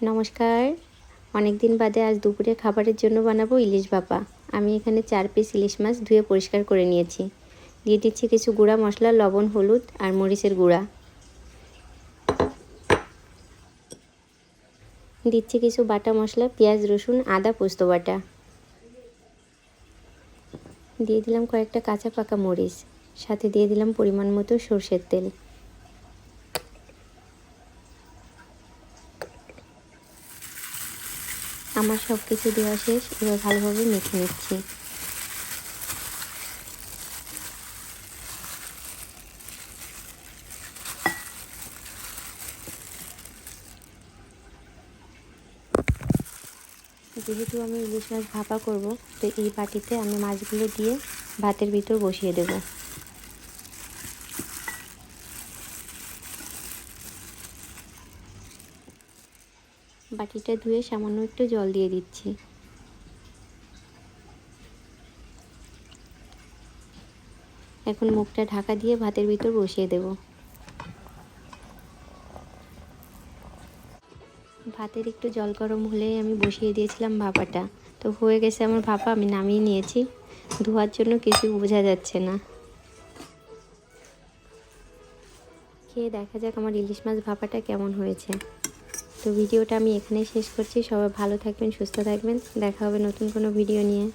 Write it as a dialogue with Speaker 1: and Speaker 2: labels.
Speaker 1: নমস্কার। অনেক দিন বাদে আজ দুপুরে খাবারের জন্য বানাবো ইলিশ ভাপা। আমি এখানে 4 পিস ইলিশ মাছ ধুয়ে পরিষ্কার করে নিয়েছি। দিয়ে দিচ্ছি কিছু গুঁড়া মশলা, লবণ, হলুদ আর মরিচের গুঁড়া। দিচ্ছি কিছু বাটা মশলা, পেঁয়াজ, রসুন, আদা, পোস্ত বাটা। দিয়ে দিলাম কয়েকটা কাঁচা পাকা মরিচ, সাথে দিয়ে দিলাম পরিমাণ মতো সরষের তেল। আমার সব কিছু দেওয়া শেষ, এবার ভালোভাবে মেখে নিচ্ছি। যেহেতু আমি ইলিশ মাছ ভাপা করব, তো এই বাটিতে আমি মাছগুলো দিয়ে ভাতের ভিতর বসিয়ে দেব। বাটিটা ধুয়ে সামান্য একটু জল দিয়ে দিচ্ছি। এখন মুখটা ঢাকা দিয়ে ভাতের ভিতর বসিয়ে দেব। ভাতের একটু জল গরম হলেই আমি বসিয়ে দিয়েছিলাম ভাপাটা। তো হয়ে গেছে আমার ভাপা, আমি নামিয়ে নিয়েছি। ধোয়ার জন্য কিছু বোঝা যাচ্ছে না। খেয়ে দেখা যাক আমার ইলিশ মাছ ভাপাটা কেমন হয়েছে। তো ভিডিওটা আমি এখানেই শেষ করছি। সবাই ভালো থাকবেন, সুস্থ থাকবেন। দেখা হবে নতুন কোনো ভিডিও নিয়ে।